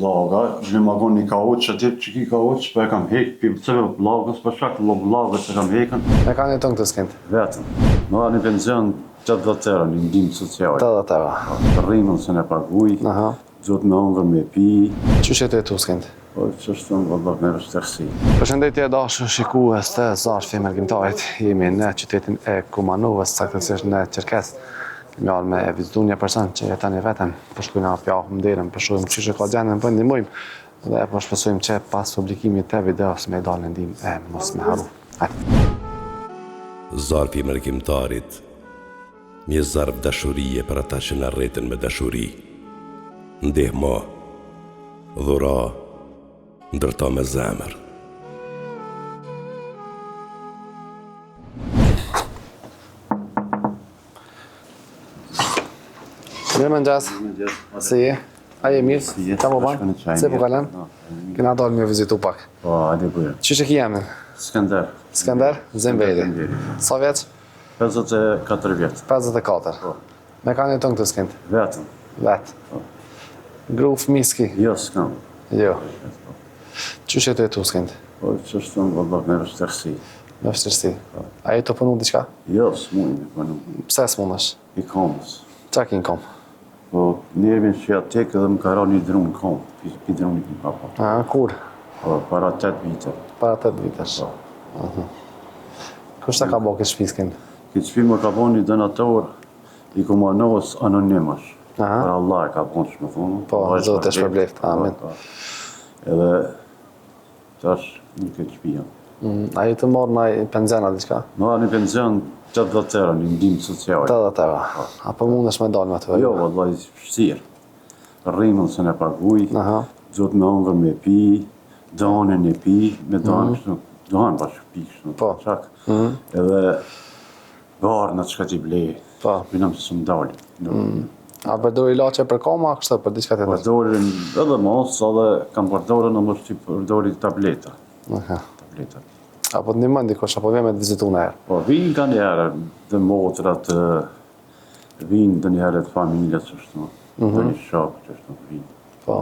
vllaga, më magon një kauç, atë që ki kauç, po e kam hek pimceve vllagës, për shkak të vllagës e kam hekën. E kanë jeton këtë skend? Vetëm. Më një penzion 80 euro, një ndihmë sociale. 80 euro. Rrimën se ne paguj, duhet me hongër me pi. Qysh jetë tu skend? Po që është të vëllak me vështërsi. Përshëndetje dashur shikues të Zarfi Emergjimtarit. Jemi në qytetin e Kumanovës, saktësisht në Çerkes. Kemi ardhur me vizitu një person që jeton vetëm, po shkojmë na pjahum derën, po shohim çish e ka gjendën, po ndihmojmë. Dhe po shpresojmë që pas publikimit të videos me dalë ndihmë e mos me harru. Zarfi Emergjimtarit. Një zarf dashurie për ata që na rreten me dashuri. Ndihmo, dhura, ndërto me zemër. Mirëmëngjes. Si je? A je mirë? Qa po banë? Se po kalen? Kena dalë me vizitu pak. Po, ade bujë. Qysh e ki jemin? Skender. Skender? Zembeli. Sa vjeç? 54 vjetë. 54. Me kanë jeton këtë skend? Vetëm. Vetë. Gru fëmiski? Jo, s'kam. Jo. Qysh jetë tu skend? Po që është të vëllak me vështërsi. Me vështërsi. A je të punu diqka? Jo, s'mujnë me punu. Pse s'munësh? I komës. Qa ki në kom? Po, njerëmin që ja tek edhe më ka ra një drunë në kom. Pi drunit në papa. A, kur? Po, para 8 vite. Para 8 vitesh. Kushta ka bo këtë shpi skend? Këtë shpi më ka bo një donator i Kumanovës anonimash. Për Allah e ka bo që me thonë. Po, zotë e shpërbleft, amin. Edhe, tash një këtë shpi jam. A ju të morë në penziona diqka? Në një penzion 80 euro, një ndihmë sociale. 80 euro. Apo mundesh me dalë me të Jo, vëllai, vështirë. Rrimën se ne paguj, duhet me hongër me pi, donën e pi, me donë kështu, donë bashkë pi kështu, qak. Edhe varë në qëka t'i blej, minëm se më dalë. A përdori ilaçe për koma, kështë për diçka të tërë? Përdori edhe mos, edhe kam përdori në mështë që përdori tableta. Tableta. Apo të ndihmon dikush, apo vjen me të vizitu në herë? Po, vinë ka një herë, dhe motrat, vinë dhe një herë të familjes, që është dhe një shokë, që është vinë. Po.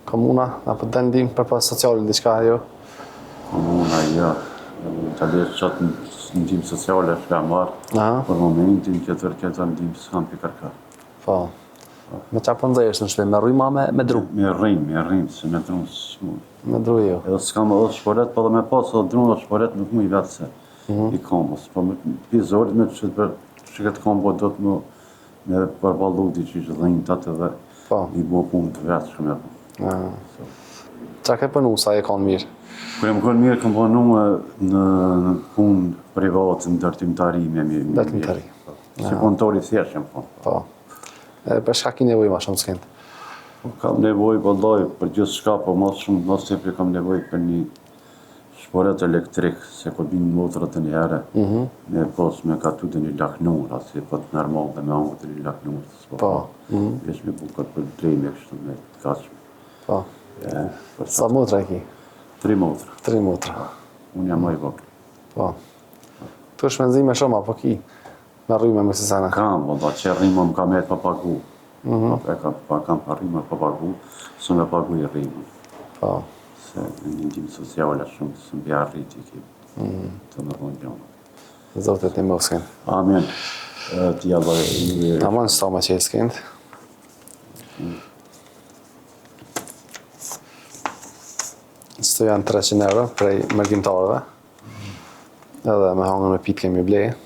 Komuna, apo të ndihmë për pas sociale diçka, jo? Komuna, ja. Të lirë qatë ndihmë sociale, shka marë, për momentin, tjetër ndihmë s'kam për kërka. Po. Me qa pëndhejsh në shpe, me rrujma me dru? Me rrim, se me dru s'mu. Me dru jo? Edhe s'kam edhe shporet, po dhe me pas edhe dru dhe shporet nuk mu i vetë se i komës. Po me pizorit me që këtë kombo do të me përballu di që ishë dhejnë të atë dhe i bo punë të vetë shumë e punë. Qa ke përnu sa e kanë mirë? Kër e më kënë mirë, kam përnu në punë private, në dërtimtari me mirë. Dërtimtari. Si punëtori thjesht jam punë. Po. Për shka ki nevoj ma shumë skend? Kam nevoj për gjithë shka, po mas tepër kam nevoj për një shporet elektrik, se kur binë motrat e një herë, me pos me ka tu dhe një laknur, asë po të normal dhe me angë të një laknur. Po. Vesh me bukër për drejme me kështu me të kachme. Po. Sa motra e ki? 3 motra. 3 motra. Unë jam maj vokë. Po. Tu shmenzime shumë, apo ki? Me rrime me kësisana? Kam, që rrima më kam e të papagu. Kam rrima të papagu, së me pagu i rrima. Po. Se në një ndihmë sociale shumë, së më bja rriti ki të më thonë gjonë. Zotet një më skend. Amen. Tja dhe i... Aman që ta me që e skend. Së janë 300 euro prej mërgjimtarëve. Edhe me hangën me pitë kemi blejë.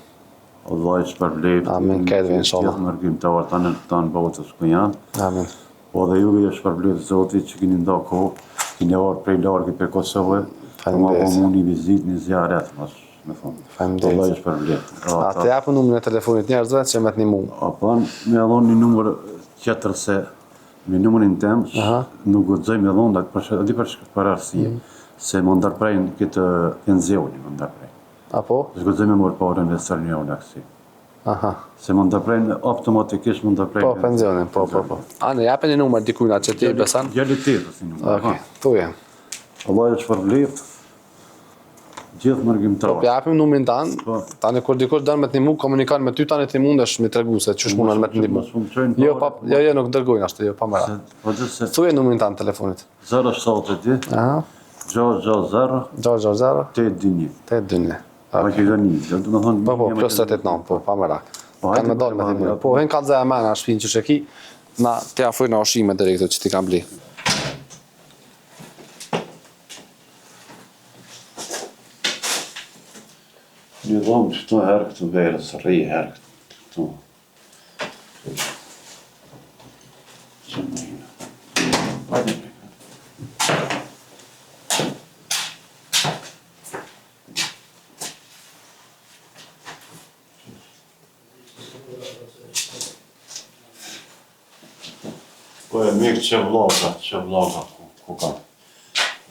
Allah i shpërbleft. Amin, këtë inshallah. Gjithë mërgjimtarë tanë botës ku janë. Amin. Po dhe ju i shpërbleft Zotit që kini nda kohë, kini orë prej largë për Kosovë, ma po mu një vizit, një zjaret, me thonë. Allah i shpërbleft. A të japë numër e telefonit njerëzve që me të një mu? Apo me adhon një numër tjetër se me numërin tem, nuk gudzoj me adhon, di për arsye, se më ndarprejnë këtë penzioni, më ndarprejnë. Apo? Shko të me morë parën dhe sërë një onë aksi. Se më ndërprejnë, automatikisht më ndërprejnë. Po, penzionin, po. A, në japë një numër dikujna që ti besan? Gjallit të si numër. Oke, tu je. Allah e shpërbleft, Gjithë mërgjimtarë. Po japim numrin tanë, tani kur dikush dërmë me të ndihmu, komunikan me ty tani ti mundesh me tregu se ç'është mundan me të ndihmu. Jo, nuk dërgojnë ashtu, jo pa mëra. Thuaj numrin tanë telefonit. 072 660 821. 821. Maqedoni, do të thonë. Po, plus 789, po, pa mëra. Kanë me dalë me thimë. Po, hen kallza e mëna shpinë që sheki, na te afrojnë ushqime direkt që ti kanë bli. Një dhomë këtu herë këtu verës, rri herë këtu. Që mëjnë. Po e mikë që vloga ku ka.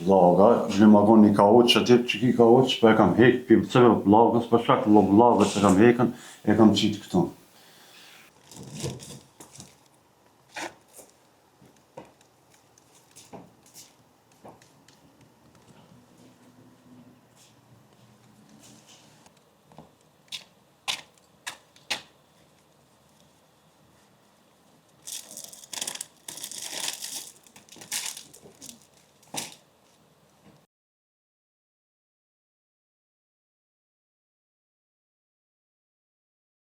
Vloga, në magon një kauq, që ti që ki kauq, po e kam hek, pilceve vlogës, për shak vlogës e kam hekën, e kam qitë këtu.